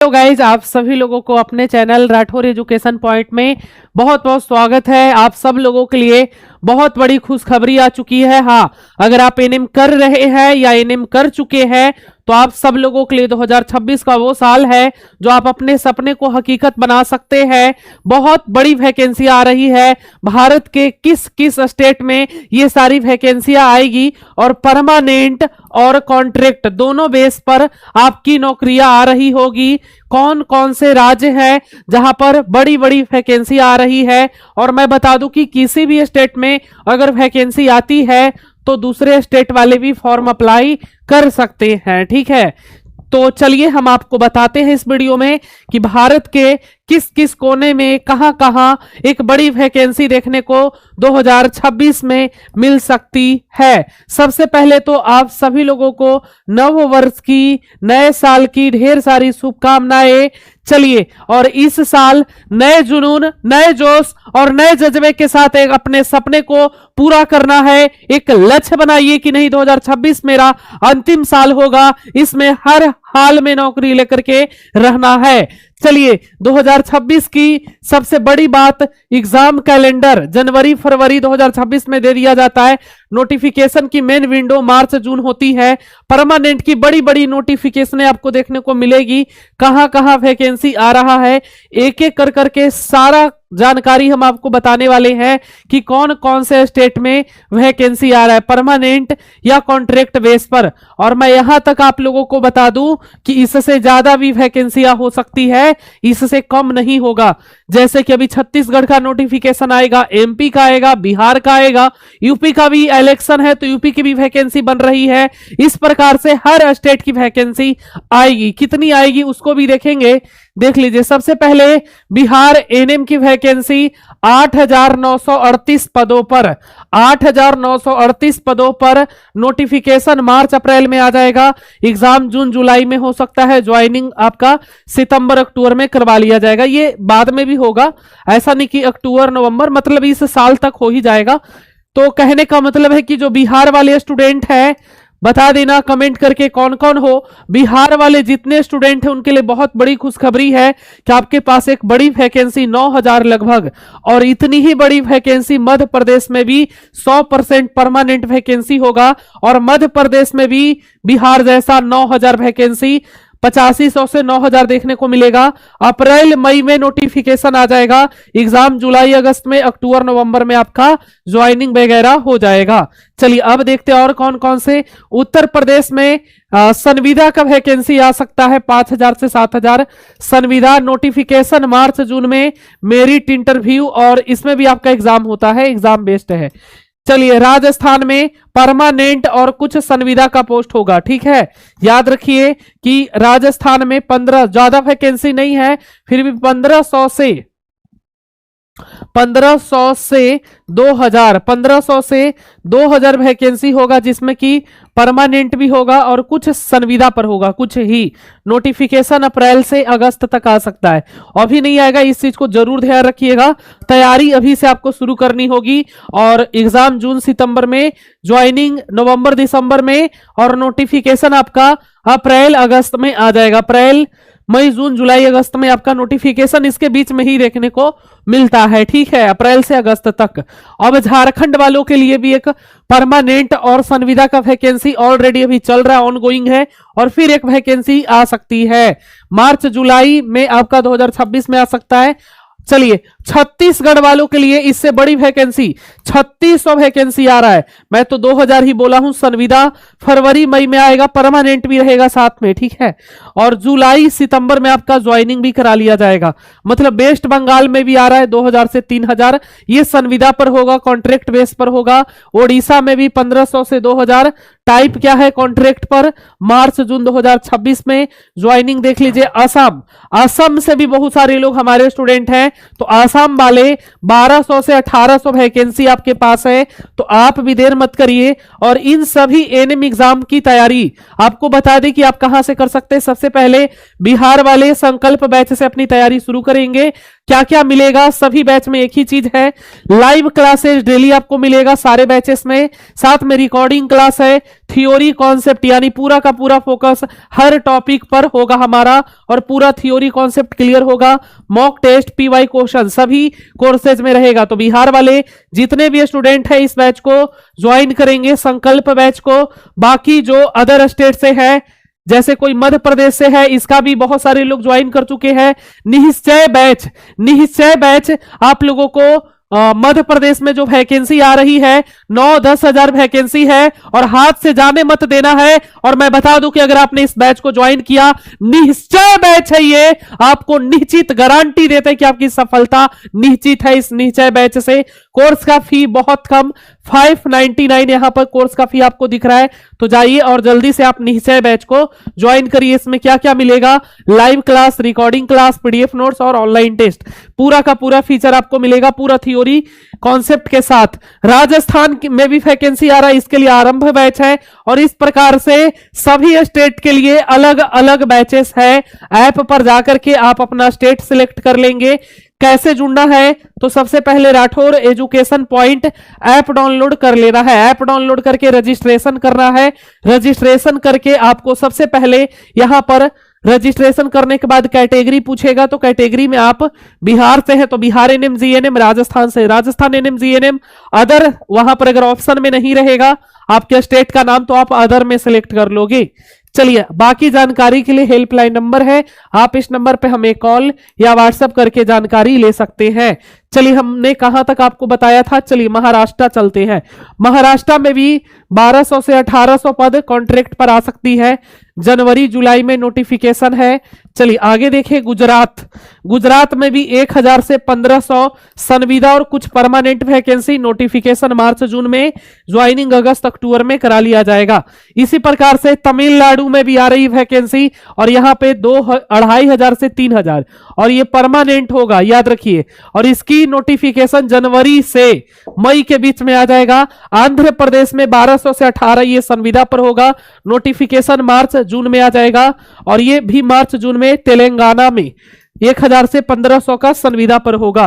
Hello guys, आप सभी लोगों को अपने चैनल राठौर एजुकेशन पॉइंट में बहुत बहुत स्वागत है। आप सब लोगों के लिए बहुत बड़ी खुशखबरी आ चुकी है। हाँ, अगर आप एनएम कर रहे हैं या एनएम कर चुके हैं तो आप सब लोगों के लिए 2026 का वो साल है जो आप अपने सपने को हकीकत बना सकते हैं। बहुत बड़ी वैकेंसी आ रही है। भारत के किस किस स्टेट में ये सारी वैकेंसियां आएगी और परमानेंट और कॉन्ट्रैक्ट दोनों बेस पर आपकी नौकरियां आ रही होगी। कौन कौन से राज्य हैं जहां पर बड़ी बड़ी वैकेंसी आ रही है, और मैं बता दूं कि किसी भी स्टेट में अगर वैकेंसी आती है तो दूसरे स्टेट वाले भी फॉर्म अप्लाई कर सकते हैं। ठीक है, तो चलिए हम आपको बताते हैं इस वीडियो में कि भारत के किस किस कोने में कहां कहां एक बड़ी वैकेंसी देखने को 2026 में मिल सकती है। सबसे पहले तो आप सभी लोगों को नव वर्ष की, नए साल की ढेर सारी शुभकामनाएं। चलिए, और इस साल नए जुनून, नए जोश और नए जज्बे के साथ एक अपने सपने को पूरा करना है। एक लक्ष्य बनाइए कि नहीं, 2026 मेरा अंतिम साल होगा, इसमें हर हाल में नौकरी लेकर के रहना है। चलिए, 2026 की सबसे बड़ी बात, एग्जाम कैलेंडर जनवरी फरवरी 2026 में दे दिया जाता है। नोटिफिकेशन की मेन विंडो मार्च जून होती है। परमानेंट की बड़ी बड़ी नोटिफिकेशन आपको देखने को मिलेगी। कहां कहां वैकेंसी आ रहा है, एक एक कर करके सारा जानकारी हम आपको बताने वाले हैं कि कौन कौन से स्टेट में वैकेंसी आ रहा है, परमानेंट या कॉन्ट्रैक्ट बेस पर। और मैं यहां तक आप लोगों को बता दूं कि इससे ज्यादा भी वैकेंसियां हो सकती है, इससे कम नहीं होगा। जैसे कि अभी छत्तीसगढ़ का नोटिफिकेशन आएगा, एमपी का आएगा, बिहार का आएगा, यूपी का भी इलेक्शन है तो यूपी की भी वैकेंसी बन रही है। इस प्रकार से हर स्टेट की वैकेंसी आएगी। कितनी आएगी उसको भी देखेंगे, देख लीजिए। सबसे पहले बिहार एनएम की वैकेंसी 8,938 पदों पर, 8,938 पदों पर नोटिफिकेशन मार्च अप्रैल में आ जाएगा। एग्जाम जून जुलाई में हो सकता है, ज्वाइनिंग आपका सितंबर अक्टूबर में करवा लिया जाएगा। ये बाद में भी होगा, ऐसा नहीं कि अक्टूबर नवंबर, मतलब इस साल तक हो ही जाएगा। तो कहने का मतलब है कि जो बिहार वाले स्टूडेंट हैं, बता देना कमेंट करके कौन कौन हो। बिहार वाले जितने स्टूडेंट हैं उनके लिए बहुत बड़ी खुशखबरी है कि आपके पास एक बड़ी वैकेंसी 9,000 लगभग, और इतनी ही बड़ी वैकेंसी मध्य प्रदेश में भी 100% परमानेंट वैकेंसी होगा। और मध्य प्रदेश में भी बिहार जैसा 9,000 वैकेंसी 8500 से 9,000 देखने को मिलेगा। अप्रैल मई में नोटिफिकेशन आ जाएगा। एग्जाम जुलाई अगस्त में, अक्टूबर नवंबर में आपका ज्वाइनिंग वगैरह हो जाएगा। चलिए अब देखते हैं और कौन कौन से। उत्तर प्रदेश में संविदा का वैकेंसी आ सकता है 5,000 से 7,000। संविदा नोटिफिकेशन मार्च जून में, मेरिट इंटरव्यू, और इसमें भी आपका एग्जाम होता है, एग्जाम बेस्ड है। चलिए, राजस्थान में परमानेंट और कुछ संविदा का पोस्ट होगा। ठीक है, याद रखिए कि राजस्थान में 15, ज्यादा वैकेंसी नहीं है, फिर भी 1500 से 2,000 वैकेंसी होगा, जिसमें कि परमानेंट भी होगा और कुछ संविदा पर होगा, कुछ ही। नोटिफिकेशन अप्रैल से अगस्त तक आ सकता है, अभी नहीं आएगा, इस चीज को जरूर ध्यान रखिएगा। तैयारी अभी से आपको शुरू करनी होगी, और एग्जाम जून सितंबर में, ज्वाइनिंग नवंबर दिसंबर में, और नोटिफिकेशन आपका अप्रैल अगस्त में आ जाएगा। अप्रैल मई जून जुलाई अगस्त में आपका नोटिफिकेशन इसके बीच में ही देखने को मिलता है। ठीक है, अप्रैल से अगस्त तक। अब झारखंड वालों के लिए भी एक परमानेंट और संविदा का वैकेंसी ऑलरेडी अभी चल रहा है, ऑनगोइंग है, और फिर एक वैकेंसी आ सकती है मार्च जुलाई में आपका 2026 में आ सकता है। चलिए, छत्तीसगढ़ वालों के लिए इससे बड़ी वैकेंसी 3600 वैकेंसी आ रहा है। मैं तो 2000 ही बोला हूं। संविदा फरवरी मई में आएगा, परमानेंट भी रहेगा साथ में। ठीक है, और जुलाई सितंबर में आपका ज्वाइनिंग भी करा लिया जाएगा। मतलब वेस्ट बंगाल में भी आ रहा है 2000 से 3000, ये संविदा पर होगा, कॉन्ट्रैक्ट बेस पर होगा। ओडिशा में भी 1500 से 2000, टाइप क्या है, कॉन्ट्रैक्ट पर, मार्च जून 2026 में ज्वाइनिंग देख लीजिए। असम से भी बहुत सारे लोग हमारे स्टूडेंट हैं, तो आसाम वाले 1200 से 1800 वैकेंसी आपके पास है। तो आप भी देर मत करिए, और इन सभी एनएम एग्जाम की तैयारी आपको बता दें कि आप कहां से कर सकते हैं। सबसे पहले बिहार वाले संकल्प बैच से अपनी तैयारी शुरू करेंगे। क्या क्या मिलेगा? सभी बैच में एक ही चीज है, लाइव क्लासेस डेली आपको मिलेगा सारे बैचेस में, साथ में रिकॉर्डिंग क्लास है, थ्योरी कॉन्सेप्ट यानी पूरा का पूरा फोकस हर टॉपिक पर होगा हमारा और पूरा थ्योरी कॉन्सेप्ट क्लियर होगा। मॉक टेस्ट, पीवाई क्वेश्चन सभी कोर्सेज में रहेगा। तो बिहार वाले जितने भी स्टूडेंट हैं इस बैच को ज्वाइन करेंगे, संकल्प बैच को। बाकी जो अदर स्टेट से है, जैसे कोई मध्य प्रदेश से है, इसका भी बहुत सारे लोग ज्वाइन कर चुके हैं। निश्चय बैच, निश्चय बैच आप लोगों को मध्य प्रदेश में जो वैकेंसी आ रही है 9-10 हजार वैकेंसी है और हाथ से जाने मत देना है। और मैं बता दूं कि अगर आपने इस बैच को ज्वाइन किया, निश्चय बैच है ये, आपको निश्चित गारंटी देते हैं कि आपकी सफलता निश्चित है इस निश्चय बैच से। कोर्स का फी बहुत कम 599 यहां पर कोर्स का फी आपको दिख रहा है। तो जाइए और जल्दी से आप निश्चय बैच को ज्वाइन करिए। इसमें क्या क्या मिलेगा? Live class, recording class, PDF notes और ऑनलाइन टेस्ट, पूरा का पूरा फीचर आपको मिलेगा पूरा थ्योरी कॉन्सेप्ट के साथ। राजस्थान में भी वैकेंसी आ रहा है, इसके लिए आरंभ बैच है और इस प्रकार से सभी स्टेट के लिए अलग अलग बैचेस है। ऐप पर जाकर के आप अपना स्टेट सिलेक्ट कर लेंगे। कैसे जुड़ना है? तो सबसे पहले Rathore education point app download कर लेना है। ऐप डाउनलोड करके रजिस्ट्रेशन करना है। रजिस्ट्रेशन करके आपको सबसे पहले यहां पर रजिस्ट्रेशन करने के बाद कैटेगरी पूछेगा, तो कैटेगरी में आप बिहार से हैं तो बिहार एनएम जीएनएम, राजस्थान से राजस्थान एनएम जीएनएम, अदर वहां पर अगर ऑप्शन में नहीं रहेगा आपके स्टेट का नाम तो आप अदर में सिलेक्ट कर लोगे। चलिए, बाकी जानकारी के लिए हेल्पलाइन नंबर है, आप इस नंबर पे हमें कॉल या व्हाट्सएप करके जानकारी ले सकते हैं। चलिए, हमने कहां तक आपको बताया था, चलिए महाराष्ट्र चलते हैं। महाराष्ट्र में भी 1200 से 1800 पद कॉन्ट्रैक्ट पर आ सकती है। जनवरी जुलाई में नोटिफिकेशन है। चलिए आगे देखें, गुजरात, गुजरात में भी 1000 से 1500 संविदा और कुछ परमानेंट वैकेंसी, नोटिफिकेशन मार्च जून में, ज्वाइनिंग अगस्त अक्टूबर में करा लिया जाएगा। इसी प्रकार से तमिलनाडु में भी आ रही वैकेंसी और यहां पे 2500 से 3000 और ये परमानेंट होगा, याद रखिए। और इसकी नोटिफिकेशन जनवरी से मई के बीच में आ जाएगा। आंध्र प्रदेश में 1200 से 18 ये संविदा पर होगा, नोटिफिकेशन मार्च जून में आ जाएगा और ये भी मार्च जून में। तेलंगाना में 1000 से 1500 का संविदा पर होगा।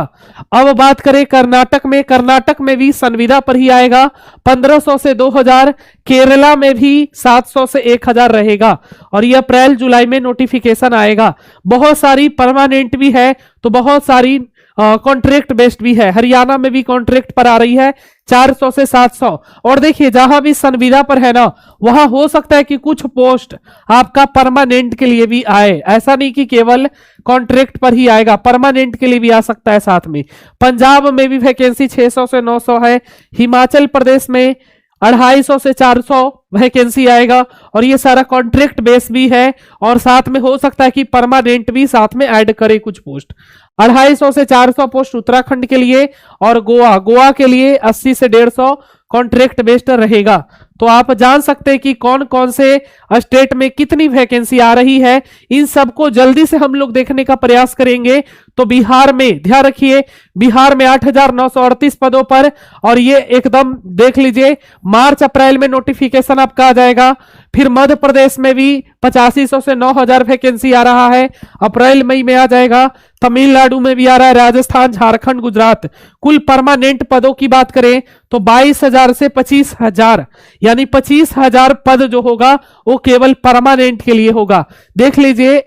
अब बात करें कर्नाटक में, कर्नाटक में भी संविदा पर ही आएगा, 1500 से 2000। केरला में भी 700 से 1000 रहेगा और ये अप्रैल जुलाई में नोटिफिकेशन आएगा। बहुत सारी परमानेंट भी है तो बहुत सारी कॉन्ट्रैक्ट बेस्ड भी है। हरियाणा में भी कॉन्ट्रैक्ट पर आ रही है 400 से 700। और देखिए, जहां भी संविदा पर है ना, वहां हो सकता है कि कुछ पोस्ट आपका परमानेंट के लिए भी आए। ऐसा नहीं कि केवल कॉन्ट्रैक्ट पर ही आएगा, परमानेंट के लिए भी आ सकता है साथ में। पंजाब में भी वैकेंसी 600 से 900 है। हिमाचल प्रदेश में 250 से 400 वैकेंसी आएगा और ये सारा कॉन्ट्रैक्ट बेस भी है और साथ में हो सकता है कि परमानेंट भी साथ में ऐड करे कुछ पोस्ट। 250 से 400 पोस्ट उत्तराखंड के लिए और गोवा, गोवा के लिए 80 से 150 कॉन्ट्रैक्ट बेस्ड रहेगा। तो आप जान सकते हैं कि कौन कौन से स्टेट में कितनी वैकेंसी आ रही है। इन सबको जल्दी से हम लोग देखने का प्रयास करेंगे। तो बिहार में ध्यान रखिए, बिहार में 8938 पदों पर और ये एकदम देख लीजिए मार्च अप्रैल में नोटिफिकेशन आपका आ जाएगा। फिर मध्य प्रदेश में भी 8500 से 9000 वैकेंसी आ रहा है, अप्रैल मई में आ जाएगा। तमिलनाडु में भी आ रहा है, राजस्थान, झारखंड, गुजरात। कुल परमानेंट पदों की बात करें तो 22000 से 25000 यानी 25000 पद जो होगा वो केवल परमानेंट के लिए होगा। देख लीजिए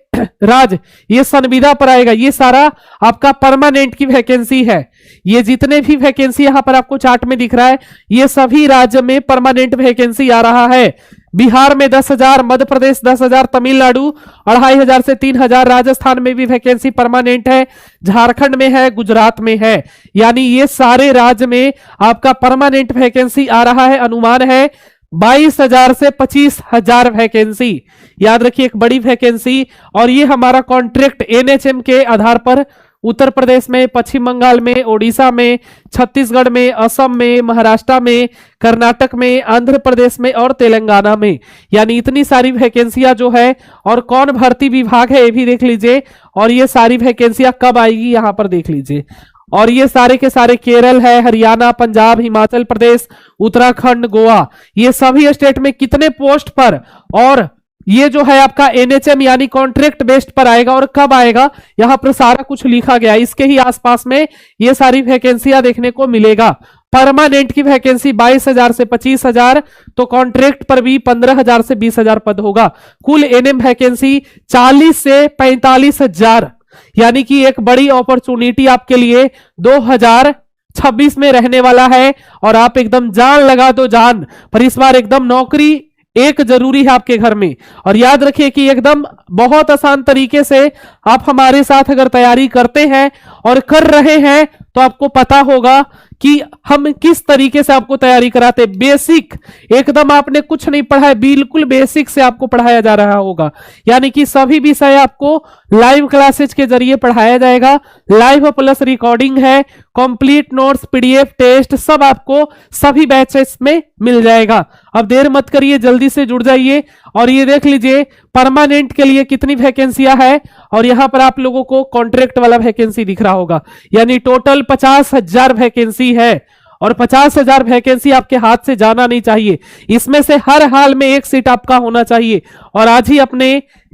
राज, ये संविदा पर आएगा, ये सारा आपका परमानेंट की वैकेंसी है। ये जितने भी वैकेंसी यहां पर आपको चार्ट में दिख रहा है, ये सभी राज्य में परमानेंट वैकेंसी आ रहा है। बिहार में 10,000, मध्य प्रदेश 10,000, तमिलनाडु 2500 से 3000, राजस्थान में भी वैकेंसी परमानेंट है, झारखंड में है, गुजरात में है। यानी ये सारे राज्य में आपका परमानेंट वैकेंसी आ रहा है। अनुमान है 22,000 से 25,000 वैकेंसी, याद रखिए एक बड़ी वैकेंसी। और ये हमारा कॉन्ट्रैक्ट एनएचएम के आधार पर उत्तर प्रदेश में, पश्चिम बंगाल में, ओडिशा में, छत्तीसगढ़ में, असम में, महाराष्ट्र में, कर्नाटक में, आंध्र प्रदेश में और तेलंगाना में। यानी इतनी सारी वैकेंसियां जो है और कौन भर्ती विभाग है ये भी देख लीजिए। और ये सारी वैकेंसियां कब आएगी यहां पर देख लीजिए। और ये सारे के सारे केरल है, हरियाणा, पंजाब, हिमाचल प्रदेश, उत्तराखंड, गोवा, ये सभी स्टेट में कितने पोस्ट पर और ये जो है आपका एनएचएम यानी कॉन्ट्रैक्ट बेस्ड पर आएगा। और कब आएगा, यहां पर सारा कुछ लिखा गया है। इसके ही आसपास में ये सारी वैकेंसियां देखने को मिलेगा। परमानेंट की वैकेंसी 22,000 से 25,000, तो कॉन्ट्रैक्ट पर भी 15,000 से 20,000 पद होगा। कुल एनएम वैकेंसी 40 से 45,000, यानी कि एक बड़ी अपॉर्चुनिटी आपके लिए 2026 में रहने वाला है। और आप एकदम जान लगा दो जान, पर इस बार एकदम नौकरी एक जरूरी है आपके घर में। और याद रखिए कि एकदम बहुत आसान तरीके से आप हमारे साथ अगर तैयारी करते हैं और कर रहे हैं तो आपको पता होगा कि हम किस तरीके से आपको तैयारी कराते। बेसिक एकदम आपने कुछ नहीं पढ़ा है, बिल्कुल बेसिक से आपको पढ़ाया जा रहा होगा। यानी कि सभी विषय आपको लाइव क्लासेज के जरिए पढ़ाया जाएगा। लाइव प्लस रिकॉर्डिंग है, कंप्लीट नोट्स, पीडीएफ, टेस्ट सब आपको सभी बैचेस में मिल जाएगा। अब देर मत करिए, जल्दी से जुड़ जाइए। और ये देख लीजिए परमानेंट के लिए कितनी वैकेंसियां है, और यहां पर आप लोगों को कॉन्ट्रैक्ट वाला वैकेंसी दिख रहा होगा। यानी टोटल 50,000 वैकेंसी है। और 50,000 वैकेंसी आपके हाथ से जाना नहीं चाहिए। इसमें से हर हाल में एक सीट आपका होना चाहिए। और आज ही अपने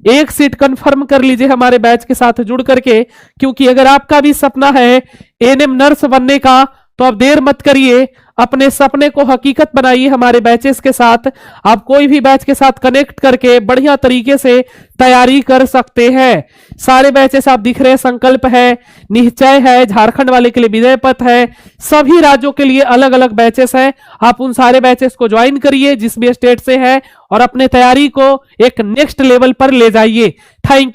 एक सीट कंफर्म कर लीजिए हमारे बैच के साथ जुड़ करके, क्योंकि अगर आपका भी सपना है एएनएम नर्स बनने का, तो अब देर मत करिए, अपने सपने को हकीकत बनाइए हमारे बैचेस के साथ। आप कोई भी बैच के साथ कनेक्ट करके बढ़िया तरीके से तैयारी कर सकते हैं। सारे बैचेस आप दिख रहे हैं, संकल्प है, निश्चय है, झारखंड वाले के लिए विजय पथ है, सभी राज्यों के लिए अलग अलग बैचेस हैं। आप उन सारे बैचेस को ज्वाइन करिए जिस भी स्टेट से है, और अपने तैयारी को एक नेक्स्ट लेवल पर ले जाइए। थैंक